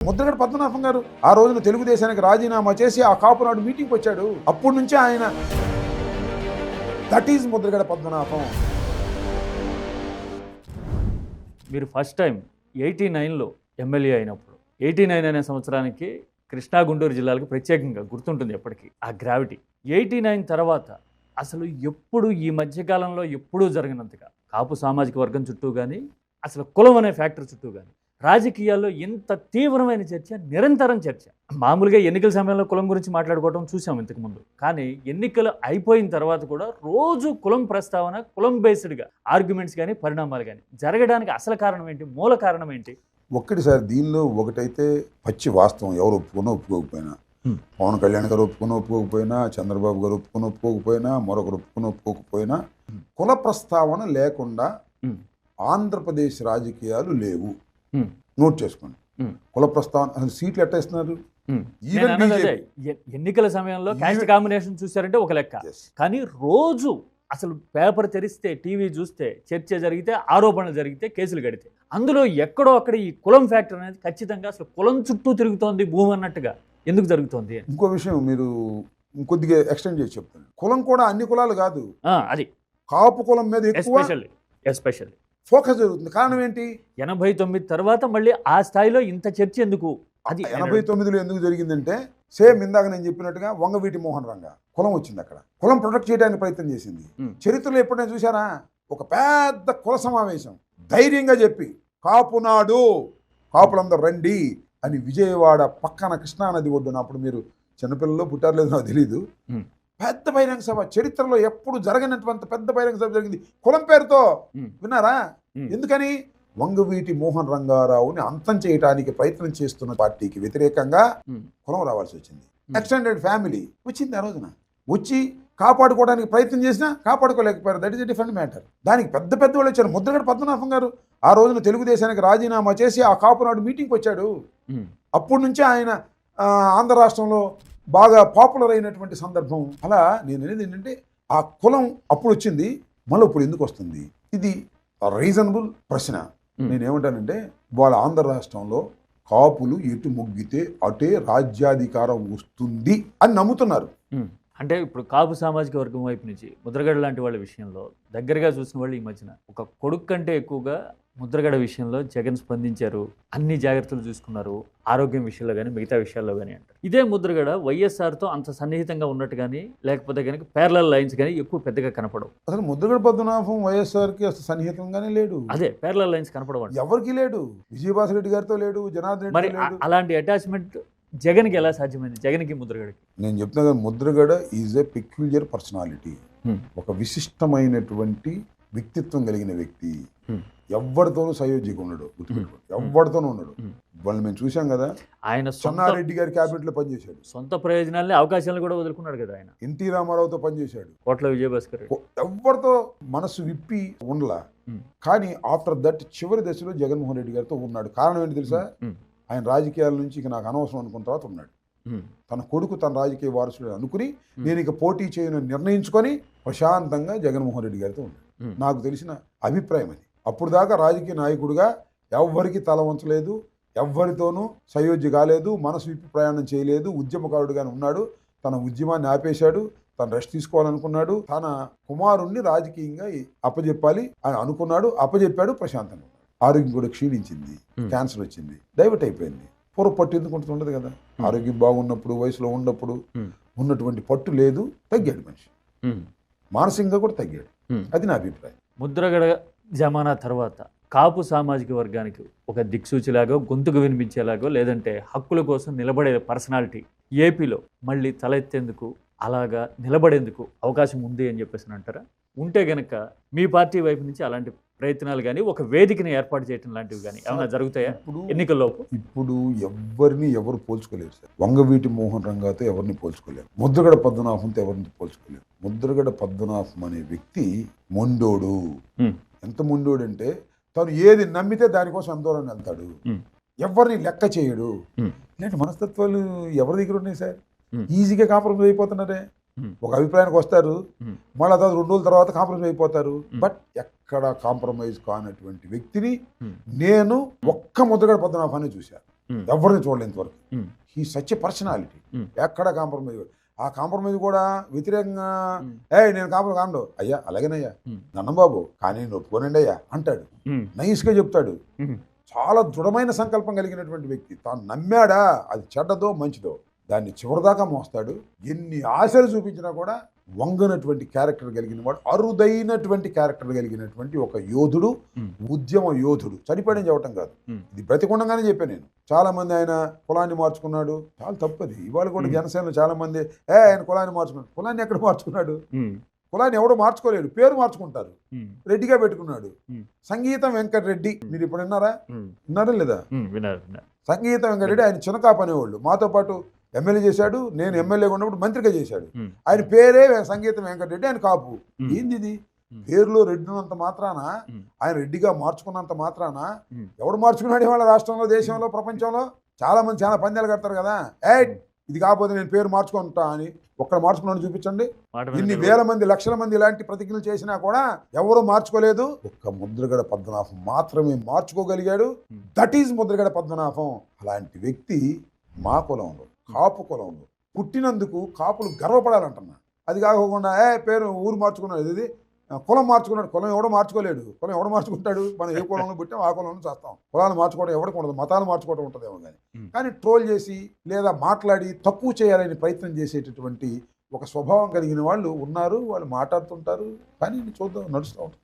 ముద్రగడ పద్మనాభం గారు ఆ రోజున తెలుగుదేశానికి రాజీనామా చేసి ఆ కాపునాడు మీటింగ్కి వచ్చాడు. అప్పటి నుంచి ఆయన దట్ ఈజ్ ముద్రగడ పద్మనాభం. మీరు ఫస్ట్ టైం 89లో ఎమ్మెల్యే అయినప్పుడు 89 అనే సంవత్సరానికి కృష్ణా గుంటూరు జిల్లాలకు ప్రత్యేకంగా గుర్తుంటుంది ఎప్పటికీ ఆ గ్రావిటీ. 89 తర్వాత అసలు ఎప్పుడు ఈ మధ్యకాలంలో ఎప్పుడూ జరిగినంతగా కాపు సామాజిక వర్గం చుట్టూ కానీ అసలు కులం అనే ఫ్యాక్టర్ చుట్టూ కానీ రాజకీయాల్లో ఇంత తీవ్రమైన చర్చ, నిరంతరం చర్చ. మామూలుగా ఎన్నికల సమయంలో కులం గురించి మాట్లాడుకోవడం చూసాం ఇంతకుముందు, కానీ ఎన్నికలు అయిపోయిన తర్వాత కూడా రోజు కులం ప్రస్తావన, కులం బేస్డ్గా ఆర్గ్యుమెంట్స్ కానీ పరిణామాలు కానీ జరగడానికి అసలు కారణం ఏంటి, మూల కారణం ఏంటి? ఒక్కటి సార్, దీనిలో ఒకటైతే పచ్చి వాస్తవం, ఎవరు ఒప్పుకున్నా ఒప్పుకోకపోయినా, పవన్ కళ్యాణ్ గారు ఒప్పుకుని ఒప్పుకోకపోయినా, చంద్రబాబు గారు ఒప్పుకుని ఒప్పుకోకపోయినా, మరొకరు ఒప్పుకుని ఒప్పుకోకపోయినా, కుల ప్రస్తావన లేకుండా ఆంధ్రప్రదేశ్ రాజకీయాలు లేవు. నోట్ చేసుకోండి. కుల ప్రస్తావన అసలు సీట్లు ఎట్లా ఇస్తున్నారు? ఎన్నికల సమయంలో క్యాస్ట్ కాంబినేషన్ చూసారంటే ఒక లెక్క, కానీ రోజు అసలు పేపర్ తెరిస్తే, టీవీ చూస్తే, చర్చ జరిగితే, ఆరోపణలు జరిగితే, కేసులు కడితే అందులో ఎక్కడో అక్కడ ఈ కులం ఫ్యాక్టర్ అనేది ఖచ్చితంగా అసలు కులం చుట్టూ తిరుగుతోంది భూమి అన్నట్టుగా ఎందుకు జరుగుతోంది? ఇంకో విషయం మీరు ఇంకొద్దిగా ఎక్స్టెండ్ చేసి చెప్తాను. కులం కూడా అన్ని కులాలు కాదు, అది కాపు కులం మీద ఎస్పెషల్లీ ఫోకస్ జరుగుతుంది. కారణం ఏంటి? 89 తర్వాత మళ్ళీ ఆ స్థాయిలో ఇంత చర్చ ఎందుకు? అది 89లో ఎందుకు జరిగిందంటే, సేమ్ ఇందాక నేను చెప్పినట్టుగా వంగవీటి మోహన్ రంగా కులం వచ్చింది. అక్కడ కులం ప్రొటెక్ట్ చేయడానికి ప్రయత్నం చేసింది. చరిత్రలో ఎప్పుడైనా చూసారా ఒక పెద్ద కుల సమావేశం ధైర్యంగా చెప్పి కాపునాడు, కాపులందరూ రండి అని విజయవాడ పక్కన కృష్ణానది ఒడ్డున, అప్పుడు మీరు చిన్నపిల్లల్లో పుట్టారలేదు నాకు తెలీదు, పెద్ద బహిరంగ సభ చరిత్రలో ఎప్పుడు జరగనటువంటి పెద్ద బహిరంగ సభ జరిగింది కులం పేరుతో. విన్నారా? ఎందుకని? వంగవీటి మోహన్ రంగారావుని అంతం చేయడానికి ప్రయత్నం చేస్తున్న పార్టీకి వ్యతిరేకంగా కులం రావాల్సి వచ్చింది. ఎక్స్టెండెడ్ ఫ్యామిలీ వచ్చింది ఆ రోజున. వచ్చి కాపాడుకోవడానికి ప్రయత్నం చేసినా కాపాడుకోలేకపోయారు. That is a different matter. దానికి పెద్ద పెద్ద వాళ్ళు వచ్చారు. ముద్రగడ పద్మనాభం గారు ఆ రోజున తెలుగుదేశానికి రాజీనామా చేసి ఆ కాపునాడు మీటింగ్కి వచ్చాడు. అప్పటి నుంచి ఆయన ఆంధ్ర రాష్ట్రంలో బాగా పాపులర్ అయినటువంటి సందర్భం. అలా నేను అనేది ఏంటంటే, ఆ కులం అప్పుడు వచ్చింది, మళ్ళీ ఇప్పుడు ఎందుకు వస్తుంది? ఇది రీజనబుల్ ప్రశ్న. నేనేమంటానంటే, వాళ్ళ ఆంధ్ర రాష్ట్రంలో కాపులు ఎటు మొగ్గితే అటే రాజ్యాధికారం వస్తుంది అని నమ్ముతున్నారు. అంటే ఇప్పుడు కాపు సామాజిక వర్గం వైపు నుంచి ముద్రగడ లాంటి వాళ్ళ విషయంలో దగ్గరగా చూసిన వాళ్ళు ఈ మధ్యన ఒక కొడుకు కంటే ఎక్కువగా ముద్రగడ విషయంలో జగన్ స్పందించారు, అన్ని జాగ్రత్తలు చూసుకున్నారు, ఆరోగ్యం విషయంలో కానీ మిగతా విషయాల్లో కానీ అంటారు. ఇదే ముద్రగడ వైఎస్ఆర్తో అంత సన్నిహితంగా ఉన్నట్టు కానీ, లేకపోతే కనుక ప్యారలల్ లైన్స్ కానీ ఎక్కువ పెద్దగా కనపడవు. అసలు ముద్రగడ పద్మనాభం వైఎస్ఆర్కి అసలు సన్నిహితంగానే లేడు. అదే ప్యారలల్ లైన్స్ కనపడవు, ఎవరికి లేడు. విజయభాస్కర్ రెడ్డి గారితో లేడు, జనార్దన్ మరి అలాంటి అటాచ్మెంట్ జగన్కి ఎలా సాధ్యమైంది? జగన్కి ముద్రగడకి నేను చెప్తున్నా కదా, Mudragada is a peculiar personality. ఒక విశిష్టమైనటువంటి వ్యక్తిత్వం కలిగిన వ్యక్తి. ఎవరితోనూ సయోధ్యగా ఉన్నాడు, ఎవరితోనూ ఉన్నాడు. వాళ్ళు మేము చూసాం కదా, ఆయన చెన్నారెడ్డి గారి క్యాబినెట్ లో పనిచేశాడు. సొంత ప్రయోజనాలే అవకాశాలను కూడా వదులుకున్నాడు కదా ఆయన. ఎన్టీ రామారావుతో పనిచేశాడు, కోట్ల విజయభాస్కర్. ఎవరితో మనసు విప్పి ఉండలా. కానీ ఆఫ్టర్ దట్ చివరి దశలో జగన్మోహన్ రెడ్డి గారితో ఉన్నాడు. కారణం ఏంటి తెలుసా? ఆయన రాజకీయాల నుంచి ఇక నాకు అనవసరం అనుకున్న తర్వాత ఉన్నాడు. తన కొడుకు తన రాజకీయ వారసుడు అనుకుని నేను ఇక పోటీ చేయను నిర్ణయించుకొని ప్రశాంతంగా జగన్మోహన్ రెడ్డి గారితో ఉన్నాడు. నాకు తెలిసిన అభిప్రాయం అది. అప్పుడు దాకా రాజకీయ నాయకుడిగా ఎవ్వరికి తల వంచలేదు, ఎవ్వరితోనూ సయోధ్య కాలేదు, మనసు విప్పి ప్రయాణం చేయలేదు, ఉద్యమకారుడుగానే ఉన్నాడు. తన ఉద్యమాన్ని ఆపేశాడు, తను రెస్ట్ తీసుకోవాలనుకున్నాడు, తన కుమారుణ్ణి రాజకీయంగా అప్పజెప్పాలి అని అనుకున్నాడు, అప్పజెప్పాడు, ప్రశాంతంగా. ఆరోగ్యం కూడా క్షీణించింది, క్యాన్సర్ వచ్చింది, డైవర్ట్ అయిపోయింది. పూర్వపట్టు ఎందుకు ఉండదు కదా, ఆరోగ్యం బాగున్నప్పుడు, వయసులో ఉన్నప్పుడు ఉన్నటువంటి పట్టు లేదు, తగ్గాడు మనిషి, మానసికంగా కూడా తగ్గాడు. అది నా అభిప్రాయం. ముద్రగడ జమానా తర్వాత కాపు సామాజిక వర్గానికి ఒక దిక్సూచిలాగో, గొంతుకు వినిపించేలాగో, లేదంటే హక్కుల కోసం నిలబడే పర్సనాలిటీ ఏపీలో మళ్ళీ తలెత్తేందుకు, అలాగా నిలబడేందుకు అవకాశం ఉంది అని చెప్పేసి అంటారా? ఉంటే గనక మీ పార్టీ వైపు నుంచి అలాంటి ప్రయత్నాలు కానీ, ఒక వేదికని ఏర్పాటు చేయడం లాంటివి కానీ ఏమైనా జరుగుతాయా ఎన్నికల్లోపు? ఇప్పుడు ఎవరు పోల్చుకోలేరు సార్. వంగవీటి మోహన్ రంగాతో ఎవరిని పోల్చుకోలేరు, ముద్రగడ పద్మనాభంతో ఎవరిని పోల్చుకోలేరు. ముద్రగడ పద్మనాభం అనే వ్యక్తి మొండోడు. ఎంత మొండోడు అంటే, తను ఏది నమ్మితే దానికోసం ఆందోళన వెళ్తాడు, ఎవరిని లెక్క చేయడు. ఇలాంటి మనస్తత్వాలు ఎవరి దగ్గర ఉన్నాయి సార్? ఈజీగా కాంప్రమైజ్ అయిపోతున్నారే. ఒక అభిప్రాయానికి వస్తారు, మళ్ళీ అది 2 రోజుల తర్వాత కాంప్రమైజ్ అయిపోతారు. బట్ ఎక్కడ కాంప్రమైజ్ కానటువంటి వ్యక్తిని నేను ఒక్క ముద్రగడ పద్మనాభాన్ని చూశాను. ఎవరిని చూడలేంత వరకు. ఉమ్. ఈ సచ్ పర్సనాలిటీ. ఉమ్. ఎక్కడ కాంప్రమైజ్. ఆ కాంప్రమైజ్ కూడా వ్యతిరేకంగా ఉమ్. నేను కాండు అయ్యా అలాగేనయ్యా ఉమ్. నన్నం బాబు కానీ నేను ఒప్పుకోనండి అయ్యా అంటాడు. ఉమ్. నైస్గా చెప్తాడు. ఉమ్. చాలా దృఢమైన సంకల్పం కలిగినటువంటి వ్యక్తి. తాను నమ్మాడా అది చెడ్డదో మంచిదో దాన్ని చివరిదాకా మోస్తాడు. ఎన్ని ఆశలు చూపించినా కూడా వంగనటువంటి క్యారెక్టర్ కలిగిన వాడు, అరుదైనటువంటి క్యారెక్టర్ కలిగినటువంటి ఒక యోధుడు, ఉద్యమ యోధుడు. చనిపోయడం చెప్పటం కాదు, ఇది బ్రతికుండగానే చెప్పాను నేను. చాలా మంది ఆయన కులాన్ని మార్చుకున్నాడు, చాలా తప్పది. ఇవాళ కూడా జనసేనలో చాలా మంది ఆయన కులాన్ని మార్చుకున్నాడు. కులాన్ని ఎక్కడ మార్చుకున్నాడు? కులాన్ని ఎవడో మార్చుకోలేడు, పేరు మార్చుకుంటారు. రెడ్డిగా పెట్టుకున్నాడు. సంగీతం వెంకటరెడ్డి, మీరు ఇప్పుడు విన్నారా? విన్నారా లేదా? సంగీతం వెంకటరెడ్డి ఆయన చిన్నకాపు అనేవాళ్ళు. మాతో పాటు ఎమ్మెల్యే చేశాడు, నేను ఎమ్మెల్యేగా ఉన్నప్పుడు మంత్రిగా చేశాడు. ఆయన పేరే సంగీతం వెంకటరెడ్డి, ఆయన కాపు. ఏంది ఇది? పేరులో రెడ్డి ఉన్నంత మాత్రాన, ఆయన రెడ్డిగా మార్చుకున్నంత మాత్రాన ఎవడు మార్చుకున్నాడు ఇవాళ రాష్ట్రంలో, దేశంలో, ప్రపంచంలో? చాలా మంది చాలా పందాలు కడతారు కదా, ఇది కాకపోతే నేను పేరు మార్చుకుంటా అని. ఒక్కడ మార్చుకున్నాడు చూపించండి. ఇన్ని వేల మంది, లక్షల మంది ఇలాంటి ప్రతిజ్ఞలు చేసినా కూడా ఎవరు మార్చుకోలేదు. ఒక్క ముద్రగడ పద్మనాభం మాత్రమే మార్చుకోగలిగాడు. That is Mudragada Padmanabham. అలాంటి వ్యక్తి మా కులంలో, కాపు కులంలో పుట్టినందుకు కాపులు గర్వపడాలంటున్నా. అది కాకుండా పేరు ఊరు మార్చుకున్నాడు, ఇది కులం మార్చుకున్నాడు. కులం ఎవడో మార్చుకోలేడు. కులం ఎవడో మార్చుకుంటాడు? మనం ఏ కులంలో పుట్టాం ఆ కులంలో చేస్తాం. కులాలు మార్చుకోవడం ఎవరికి ఉండదు, మతాలు మార్చుకోవడం ఉంటుందేమో కానీ ట్రోల్ చేసి లేదా మాట్లాడి తక్కువ చేయాలని ప్రయత్నం చేసేటటువంటి ఒక స్వభావం కలిగిన వాళ్ళు ఉన్నారు. వాళ్ళు మాట్లాడుతుంటారు, కానీ చూద్దాం, నడుస్తూ ఉంటారు.